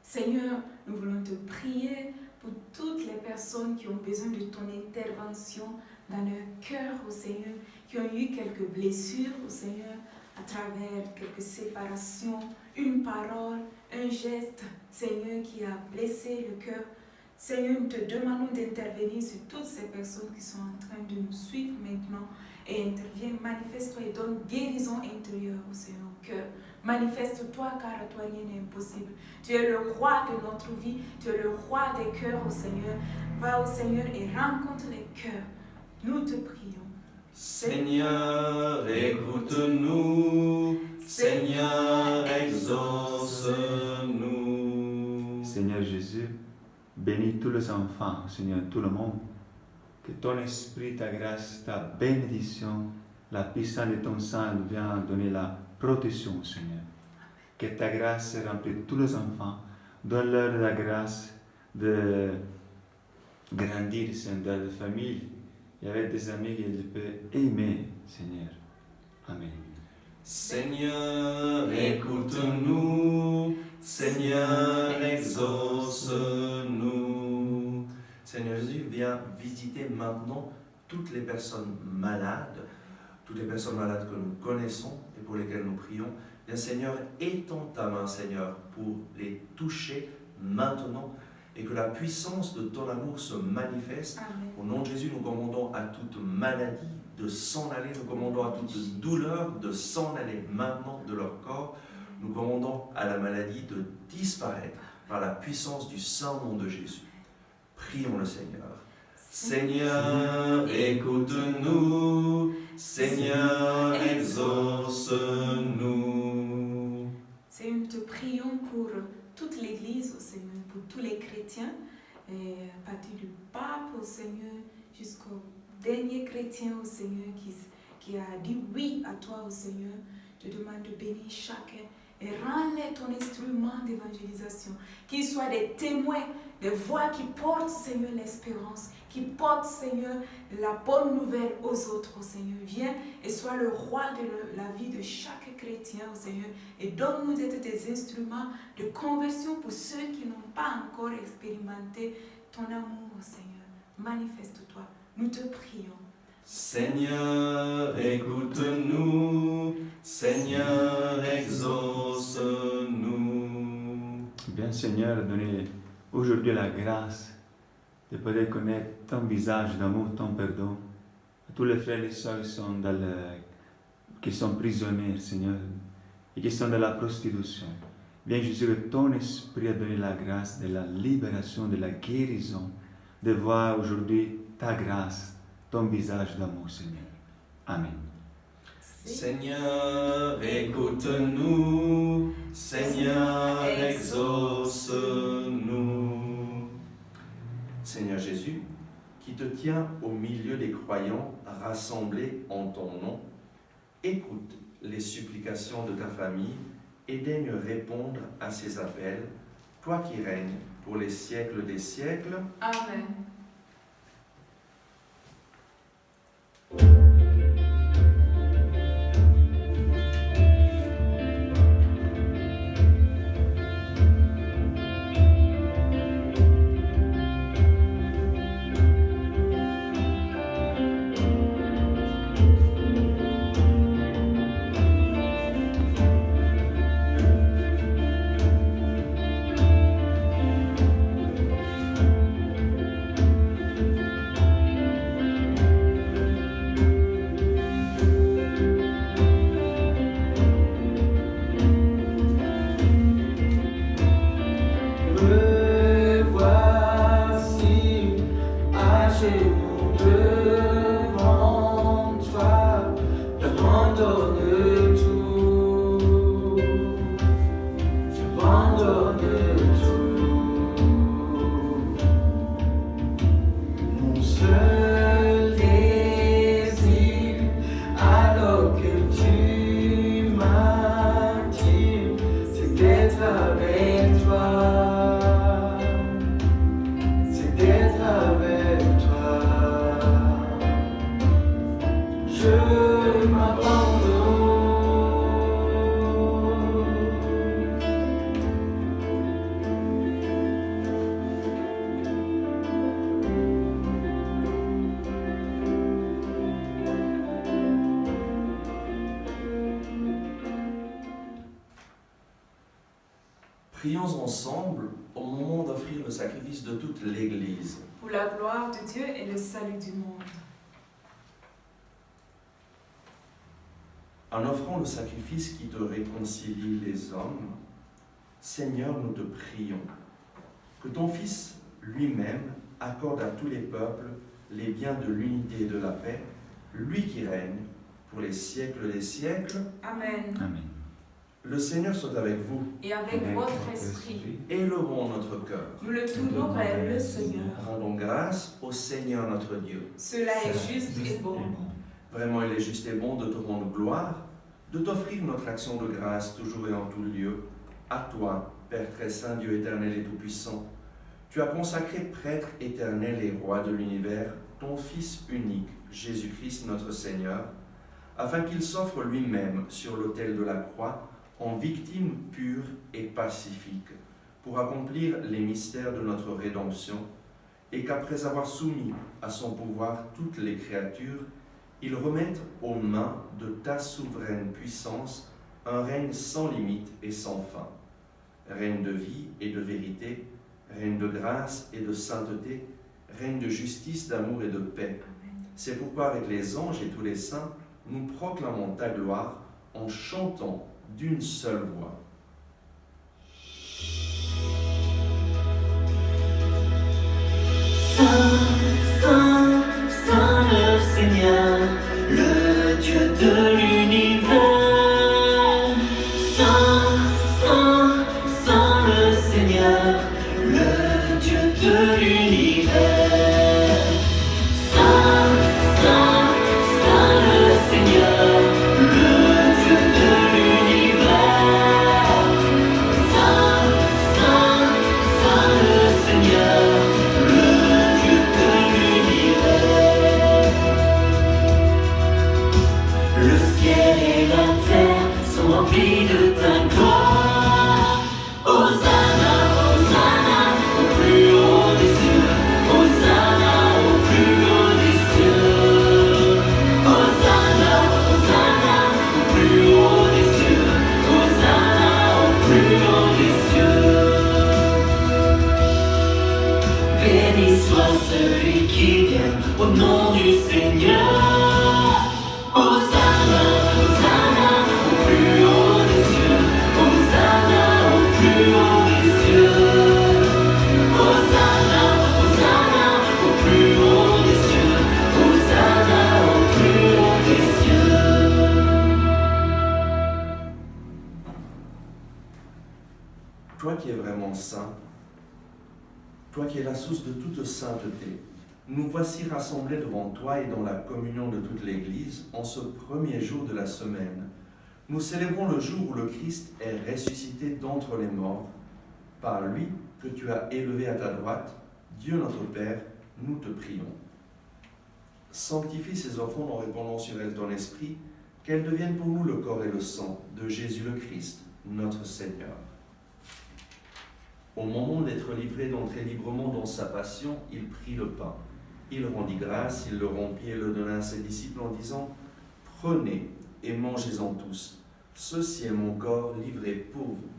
Seigneur, nous voulons te prier pour toutes les personnes qui ont besoin de ton intervention dans leur cœur, au Seigneur, qui ont eu quelques blessures, au Seigneur, à travers quelques séparations, une parole, un geste, Seigneur, qui a blessé le cœur. Seigneur, nous te demandons d'intervenir sur toutes ces personnes qui sont en train de nous suivre maintenant et interviens, manifeste-toi et donne guérison intérieure au Seigneur au cœur. Manifeste-toi car à toi rien n'est impossible. Tu es le roi de notre vie, tu es le roi des cœurs au Seigneur. Va au Seigneur et rencontre les cœurs. Nous te prions. Seigneur, écoute-nous, Seigneur, exauce-nous. Seigneur Jésus, bénis tous les enfants, Seigneur, tout le monde. Que ton esprit, ta grâce, ta bénédiction, la puissance de ton sang vienne donner la protection, Seigneur. Que ta grâce remplit tous les enfants. Donne-leur la grâce de grandir, Seigneur, dans la famille et avec des amis qu'ils peuvent aimer, Seigneur. Amen. Seigneur, écoute-nous, Seigneur, exauce-nous. Seigneur Jésus, viens visiter maintenant toutes les personnes malades que nous connaissons et pour lesquelles nous prions. Bien Seigneur, étends ta main, Seigneur, pour les toucher maintenant et que la puissance de ton amour se manifeste. Amen. Au nom de Jésus, nous commandons à toute maladie de s'en aller, nous commandons à toute douleur de s'en aller maintenant de leur corps. Nous commandons à la maladie de disparaître par la puissance du saint nom de Jésus. Prions le Seigneur. Seigneur, écoute-nous, Seigneur, exauce-nous. Seigneur, nous te prions pour toute l'Église, au Seigneur, pour tous les chrétiens, et à partir du pape, au Seigneur, jusqu'au dernier chrétien, au Seigneur, qui a dit oui à toi, au Seigneur. Je demande de bénir chacun et rends-les ton instrument d'évangélisation, qu'ils soient des témoins, des voix qui portent, Seigneur, l'espérance, qui portent, Seigneur, la bonne nouvelle aux autres, au Seigneur. Viens et sois le roi de la vie de chaque chrétien, au Seigneur, et donne-nous d'être des instruments de conversion pour ceux qui n'ont pas encore expérimenté ton amour, au Seigneur. Manifeste-toi, nous te prions. Seigneur, écoute-nous, Seigneur, exauce-nous. Bien Seigneur, donnez aujourd'hui la grâce de pouvoir connaître ton visage d'amour, ton pardon, à tous les frères et sœurs qui sont prisonniers, Seigneur, et qui sont dans la prostitution. Bien Jésus, que ton esprit a donné la grâce de la libération, de la guérison, de voir aujourd'hui ta grâce, ton visage d'amour, Seigneur. Amen. Seigneur, écoute-nous, Seigneur, exauce-nous. Seigneur Jésus, qui te tiens au milieu des croyants rassemblés en ton nom, écoute les supplications de ta famille et daigne répondre à ces appels, toi qui règnes pour les siècles des siècles. Amen. de m'abandonner. Prions ensemble au moment d'offrir le sacrifice de toute l'Église. pour la gloire de Dieu et le salut du monde. En offrant le sacrifice qui te réconcilie les hommes, Seigneur, nous te prions que ton Fils lui-même accorde à tous les peuples les biens de l'unité et de la paix, lui qui règne pour les siècles des siècles. Amen. Amen. Le Seigneur soit avec vous. Et avec votre esprit, Élevons notre cœur. nous le tournons vers le Seigneur. Rendons grâce au Seigneur notre Dieu. Cela est juste et bon. Vraiment, il est juste et bon de te rendre gloire, de t'offrir notre action de grâce toujours et en tout lieu. À toi, Père très saint, Dieu éternel et tout-puissant, tu as consacré prêtre éternel et roi de l'univers, ton Fils unique, Jésus-Christ notre Seigneur, afin qu'il s'offre lui-même sur l'autel de la croix en victime pure et pacifique, pour accomplir les mystères de notre rédemption, et qu'après avoir soumis à son pouvoir toutes les créatures, il remette aux mains de ta souveraine puissance un règne sans limite et sans fin, règne de vie et de vérité, règne de grâce et de sainteté, règne de justice, d'amour et de paix. C'est pourquoi avec les anges et tous les saints, nous proclamons ta gloire en chantant d'une seule voix. Saint, Saint, Saint le Seigneur, le Dieu de l'univers. Saint, Saint, Saint le Seigneur, le Dieu de l'univers. Saint, Saint, Saint le Seigneur, le Dieu de l'univers. Saint, Saint, Saint le Seigneur, le Dieu de l'univers. Le ciel et la terre sont remplis de ta gloire. Hosanna, Hosanna, au plus haut des cieux. Hosanna, au plus haut des cieux. Hosanna, Hosanna, au plus haut des cieux. Hosanna, au plus haut des cieux. Béni soit celui qui vient au nom du Seigneur. Hosanna, Hosanna, au plus haut des cieux. Hosanna, au plus haut des cieux. Hosanna, Hosanna, au plus haut des cieux. Hosanna, au plus haut des cieux. Toi qui es vraiment saint, toi qui es la source de toute sainteté, nous voici rassemblés devant toi et dans la communion de toute l'Église en ce premier jour de la semaine. Nous célébrons le jour où le Christ est ressuscité d'entre les morts. Par lui que tu as élevé à ta droite, Dieu notre Père, nous te prions. Sanctifie ces offrandes en répandant sur elles ton esprit, qu'elles deviennent pour nous le corps et le sang de Jésus le Christ, notre Seigneur. Au moment d'être livré d'entrer librement dans sa passion, il prit le pain. Il rendit grâce, il le rompit et le donna à ses disciples en disant « Prenez et mangez-en tous. Ceci est mon corps livré pour vous. »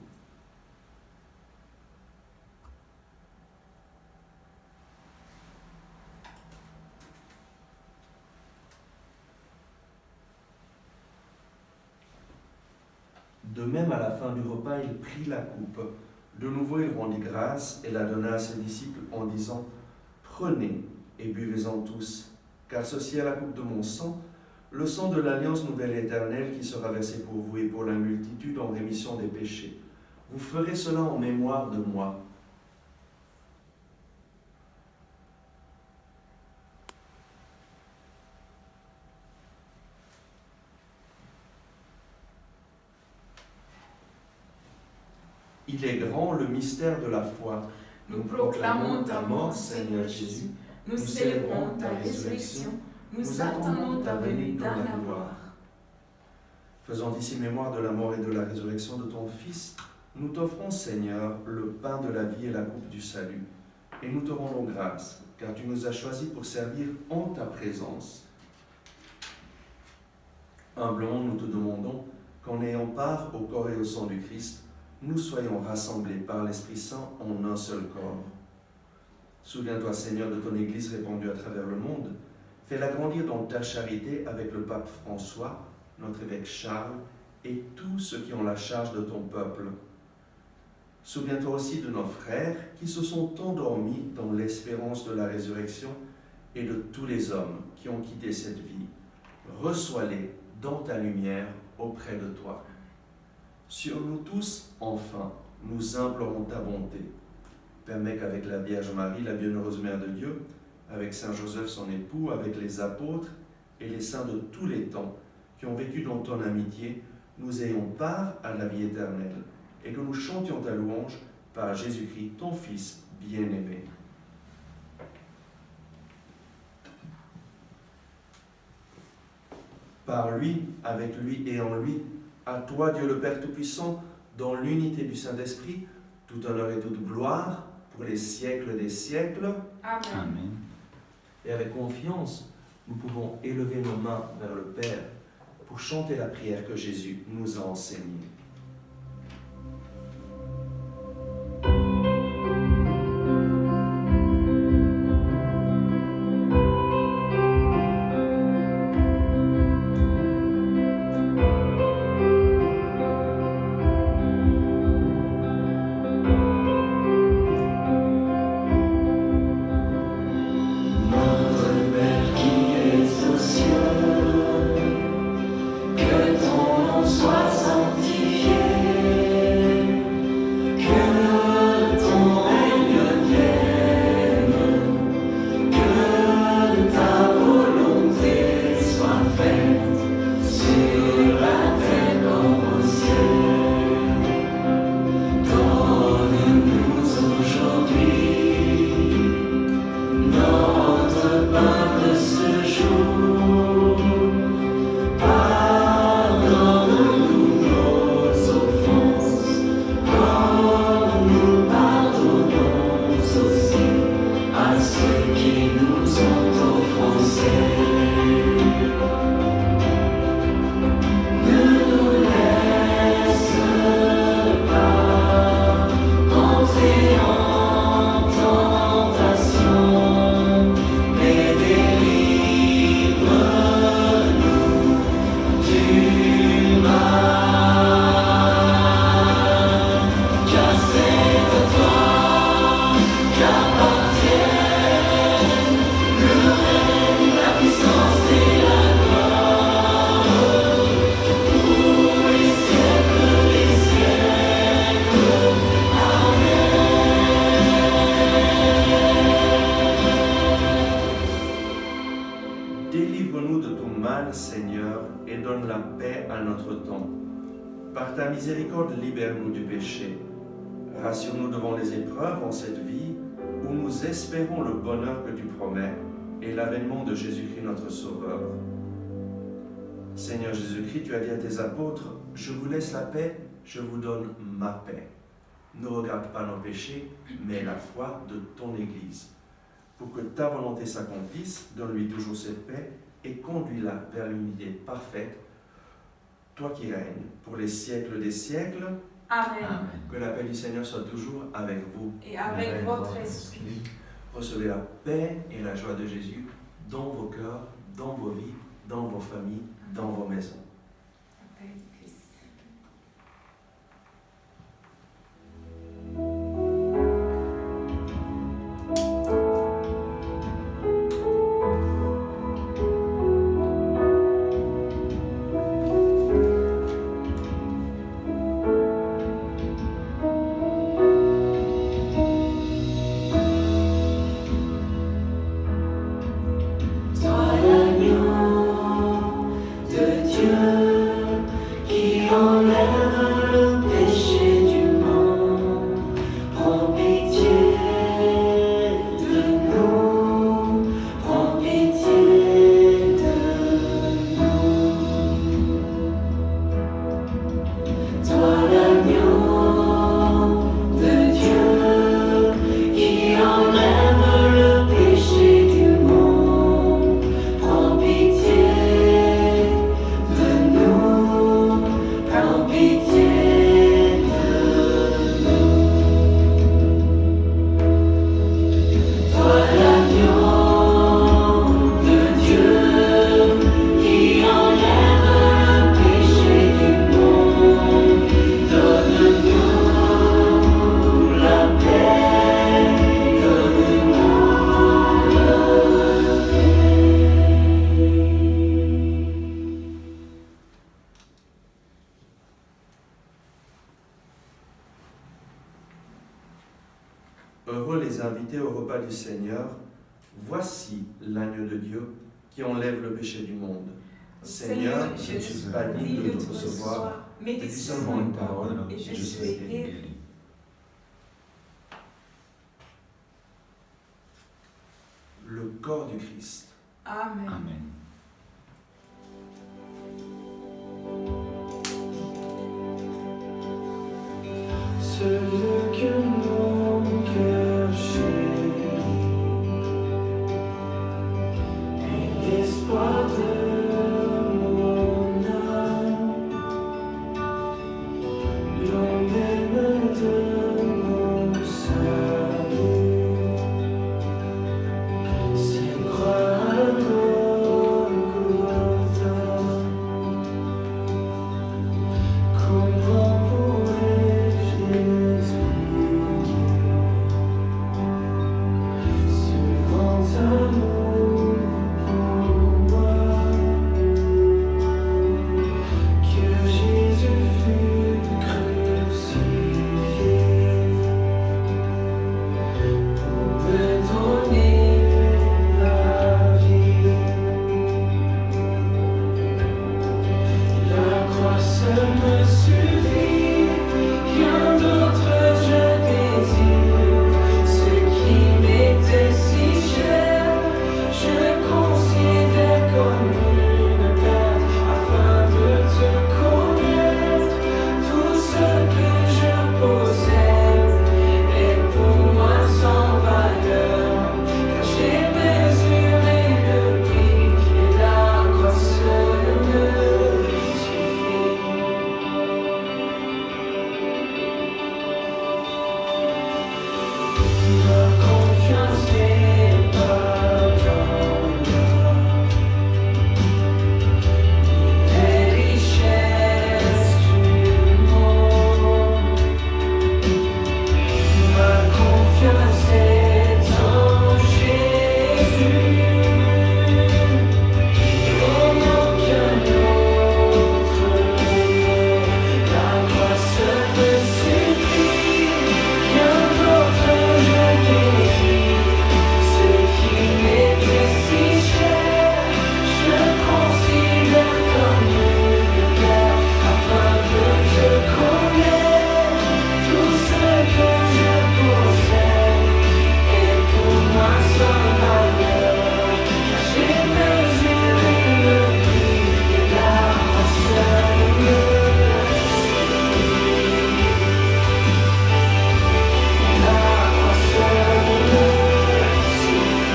De même, à la fin du repas, il prit la coupe. De nouveau, il rendit grâce et la donna à ses disciples en disant « Prenez et buvez-en tous, car ceci est la coupe de mon sang, le sang de l'alliance nouvelle et éternelle qui sera versé pour vous et pour la multitude en rémission des péchés. Vous ferez cela en mémoire de moi. » Il est grand le mystère de la foi. Nous proclamons ta mort, Seigneur Jésus. Nous célébrons ta résurrection. Nous attendons ta venue dans la gloire. Faisant ici mémoire de la mort et de la résurrection de ton Fils, nous t'offrons, Seigneur, le pain de la vie et la coupe du salut. Et nous te rendons grâce, car tu nous as choisis pour servir en ta présence. Humblement, nous te demandons qu'en ayant part au corps et au sang du Christ, nous soyons rassemblés par l'Esprit Saint en un seul corps. Souviens-toi, Seigneur, de ton Église répandue à travers le monde. Fais-la grandir dans ta charité avec le pape François, notre évêque Charles et tous ceux qui ont la charge de ton peuple. Souviens-toi aussi de nos frères qui se sont endormis dans l'espérance de la résurrection et de tous les hommes qui ont quitté cette vie. Reçois-les dans ta lumière auprès de toi. Sur nous tous, enfin, nous implorons ta bonté. Permets qu'avec la Vierge Marie, la bienheureuse Mère de Dieu, avec Saint Joseph son époux, avec les apôtres et les saints de tous les temps qui ont vécu dans ton amitié, nous ayons part à la vie éternelle et que nous chantions ta louange par Jésus-Christ, ton Fils bien-aimé. Par lui, avec lui et en lui, à toi, Dieu le Père Tout-Puissant, dans l'unité du Saint-Esprit, tout honneur et toute gloire pour les siècles des siècles. Amen. Amen. Et avec confiance, nous pouvons élever nos mains vers le Père pour chanter la prière que Jésus nous a enseignée. Délivre-nous de tout mal, Seigneur, et donne la paix à notre temps. Par ta miséricorde, libère-nous du péché. Rassure-nous devant les épreuves en cette vie, où nous espérons le bonheur que tu promets et l'avènement de Jésus-Christ notre Sauveur. Seigneur Jésus-Christ, tu as dit à tes apôtres, « Je vous laisse la paix, je vous donne ma paix. Ne regarde pas nos péchés, mais la foi de ton Église. Pour que ta volonté s'accomplisse, donne-lui toujours cette paix et conduis-la vers l'unité parfaite, toi qui règnes pour les siècles des siècles. Amen. Que la paix du Seigneur soit toujours avec vous. Et avec votre esprit. Recevez la paix et la joie de Jésus dans vos cœurs, dans vos vies, dans vos familles, dans vos maisons. Père du Christ. Toi l'agneau de Dieu qui enlève le péché du monde, prends pitié de nous, prends pitié Heureux les invités au repas du Seigneur. Voici l'agneau de Dieu qui enlève le péché du monde. Seigneur, je ne suis pas digne de te recevoir, mais dis dis seulement une parole et et je je serai serai guéri. guéri. Le corps du Christ. Amen. Amen. Ce que mon cœur chérit est l'espoir de mon âme, l'homme même de mon salut. S'il croit à Golgotha, comment pourrais-je l'expliquer? Ce grand amour pour moi, que Jésus fut crucifié pour me donner la vie. La croix seule me suffit, rien d'autre je désire. Ce qui m'était si cher, je considère comme une perte, afin de te connaître. Tout ce que je possède est pour moi sans valeur, car j'ai mesuré le prix et la croix seule me suffit. Ma confiance n'est pas dans l'or, ni les richesses du monde. Ma confiance est en Jésus, en aucun autre nom. La croix seule me suffit, rien d'autre je désire. Ce qui m'était si cher, je considère comme une perte, afin de te connaître. Tout ce que je possède est pour moi sans valeur, car j'ai mesuré le prix et la croix seule me suffit. La croix seule me suffit.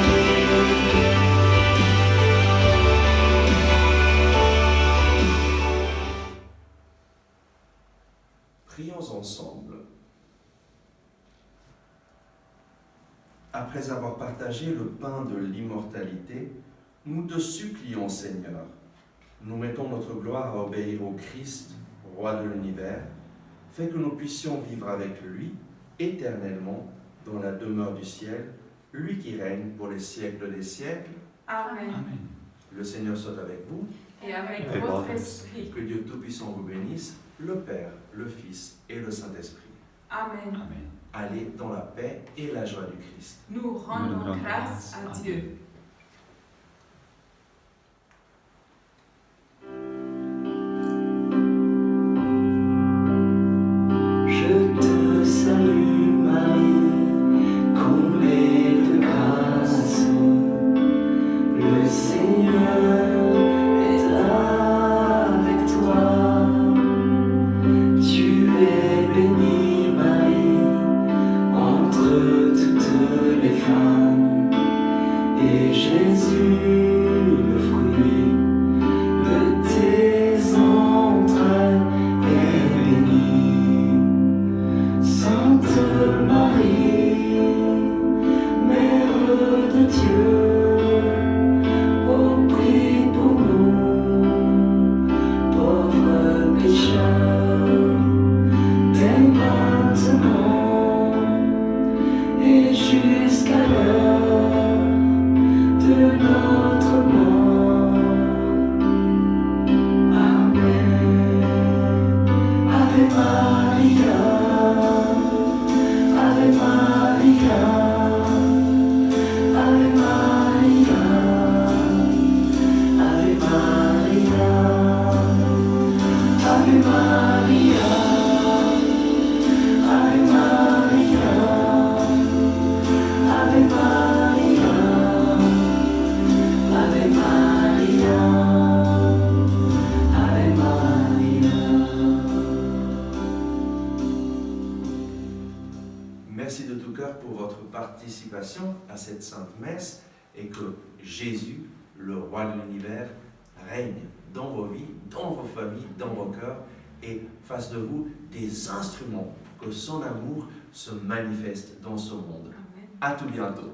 Prions ensemble. Après avoir partagé le pain de l'immortalité, nous te supplions, Seigneur. Nous mettons notre gloire à obéir au Christ, roi de l'univers. Fais que nous puissions vivre avec lui éternellement dans la demeure du ciel, lui qui règne pour les siècles des siècles. Amen. Amen. Le Seigneur soit avec vous. Et avec Et votre votre esprit. Que Dieu Tout-Puissant vous bénisse, le Père, le Fils et le Saint-Esprit. Amen. Amen. Allez dans la paix et la joie du Christ. Nous rendons grâce à Dieu. Je te salue Marie, comblée de grâce. Le Seigneur est avec toi. Tu es bénie Marie entre toutes les femmes, et sainte messe et que Jésus, le roi de l'univers, règne dans vos vies, dans vos familles, dans vos cœurs et fasse de vous des instruments pour que son amour se manifeste dans ce monde. Amen. À tout bientôt.